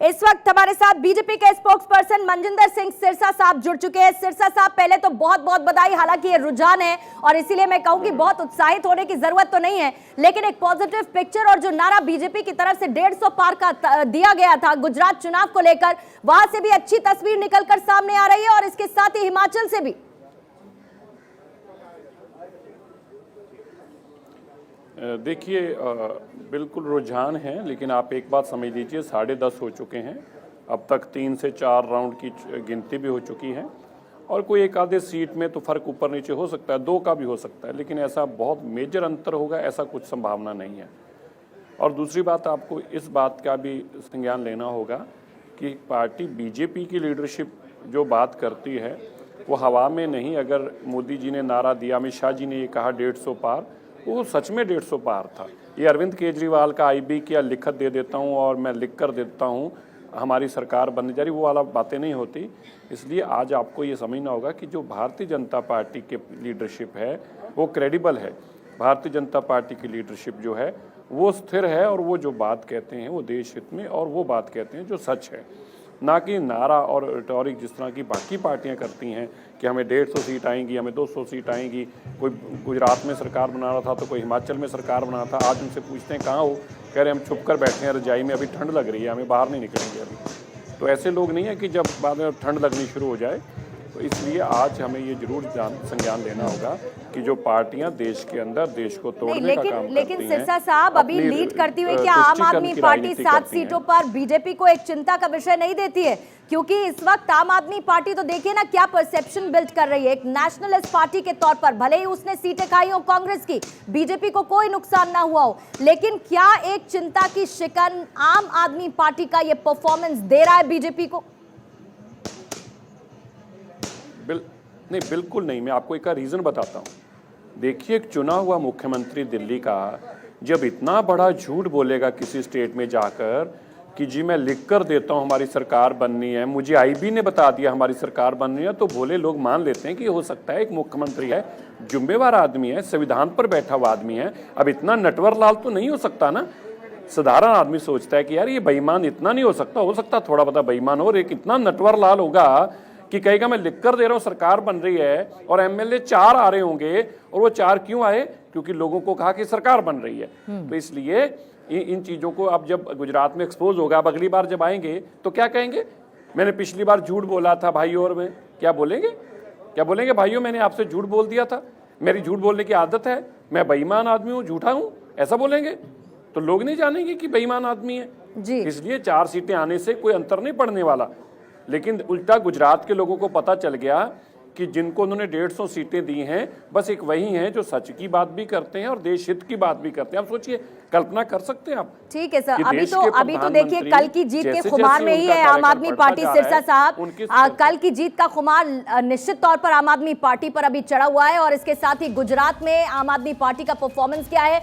इस वक्त हमारे साथ बीजेपी के स्पोक्स पर्सन मनजिंदर सिंह सिरसा साहब जुड़ चुके हैं। सिरसा साहब, पहले तो बहुत बहुत बधाई। हालांकि ये रुझान है और इसीलिए मैं कहूंगी बहुत उत्साहित होने की जरूरत तो नहीं है, लेकिन एक पॉजिटिव पिक्चर और जो नारा बीजेपी की तरफ से 150 पार का दिया गया था गुजरात चुनाव को लेकर, वहां से भी अच्छी तस्वीर निकलकर सामने आ रही है और इसके साथ ही हिमाचल से भी। देखिए, बिल्कुल रुझान है, लेकिन आप एक बात समझ लीजिए, 10:30 हो चुके हैं। अब तक 3 से 4 राउंड की गिनती भी हो चुकी है और कोई एक आधे सीट में तो फर्क ऊपर नीचे हो सकता है, 2 का भी हो सकता है, लेकिन ऐसा बहुत मेजर अंतर होगा ऐसा कुछ संभावना नहीं है। और दूसरी बात, आपको इस बात का भी संज्ञान लेना होगा कि पार्टी बीजेपी की लीडरशिप जो बात करती है वो हवा में नहीं। अगर मोदी जी ने नारा दिया, अमित शाह जी ने ये कहा 150 पार, वो सच में 150 पार था। ये अरविंद केजरीवाल का आईबी की लिखत दे देता हूँ और मैं लिख कर देता हूँ हमारी सरकार बनने जा रही, वो वाला बातें नहीं होती। इसलिए आज आपको ये समझना होगा कि जो भारतीय जनता पार्टी के लीडरशिप है वो क्रेडिबल है। भारतीय जनता पार्टी की लीडरशिप जो है वो स्थिर है और वो जो बात कहते हैं वो देश हित में और वो बात कहते हैं जो सच है, ना कि नारा और रिटॉरिक जिस तरह की बाकी पार्टियां करती हैं कि हमें 150 सीट आएंगी, हमें 200 सीट आएंगी। कोई गुजरात में सरकार बना रहा था तो कोई हिमाचल में सरकार बना रहा था। आज उनसे पूछते हैं कहाँ हो, कह रहे हम छुप कर बैठे हैं रजाई में, अभी ठंड लग रही है, हमें बाहर नहीं निकलेंगे अभी। तो ऐसे लोग नहीं है कि जब बाद में ठंड लगनी शुरू हो जाए। तो इसलिए आज हमें ये जरूर संज्ञान लेना होगा कि जो पार्टियां देश के अंदर देश को तोड़ने का काम करती हैं। लेकिन सिरसा साहब, अभी लीड करती हुई क्या आम आदमी पार्टी 7 सीटों पर बीजेपी को एक चिंता का विषय नहीं देती है? क्योंकि इस वक्त आम आदमी पार्टी तो देखिए ना क्या परसेप्शन बिल्ड कर रही है एक नेशनलिस्ट पार्टी के तौर पर। भले ही उसने सीटें खाई हो कांग्रेस की, बीजेपी को कोई नुकसान ना हुआ हो, लेकिन क्या एक चिंता की शिकन आम आदमी पार्टी का ये परफॉर्मेंस दे रहा है बीजेपी को? नहीं, बिल्कुल नहीं। मैं आपको एक रीज़न बताता हूँ। देखिए, एक चुना हुआ मुख्यमंत्री दिल्ली का जब इतना बड़ा झूठ बोलेगा किसी स्टेट में जाकर कि जी मैं लिख कर देता हूँ हमारी सरकार बननी है, मुझे आईबी ने बता दिया हमारी सरकार बननी है, तो भोले लोग मान लेते हैं कि हो सकता है एक मुख्यमंत्री है, जिम्मेवार आदमी है, संविधान पर बैठा हुआ आदमी है। अब इतना नटवर लाल तो नहीं हो सकता ना। साधारण आदमी सोचता है कि यार ये बेईमान इतना नहीं हो सकता थोड़ा बता बेईमान हो, एक इतना नटवर लाल होगा कि कहेगा मैं लिख कर दे रहा हूँ सरकार बन रही है और एमएलए 4 आ रहे होंगे। और वो 4 क्यों आए? क्योंकि लोगों को कहा कि सरकार बन रही है। तो इसलिए इन चीज़ों को अब जब गुजरात में एक्सपोज होगा, अब अगली बार जब आएंगे तो क्या कहेंगे? मैंने पिछली बार झूठ बोला था भाइयों, और मैं क्या बोलेंगे भाइयों मैंने आपसे झूठ बोल दिया था, मेरी झूठ बोलने की आदत है, मैं बेईमान आदमी हूँ, झूठा हूँ, ऐसा बोलेंगे तो लोग नहीं जानेंगे कि बेईमान आदमी है जी। इसलिए 4 सीटें आने से कोई अंतर नहीं पड़ने वाला। लेकिन उल्टा गुजरात के लोगों को पता चल गया कि जिनको उन्होंने 150 सीटें दी हैं, बस एक वही हैं जो सच की बात भी करते हैं और देश हित की बात भी करते हैं। आप सोचिए, कल्पना कर सकते हैं आप? ठीक है सर, अभी तो देखिए कल की जीत के खुमार में ही है आम आदमी पार्टी। सिरसा साहब, कल की जीत का खुमार निश्चित तौर पर आम आदमी पार्टी पर अभी चढ़ा हुआ है और इसके साथ ही गुजरात में आम आदमी पार्टी का परफॉर्मेंस क्या है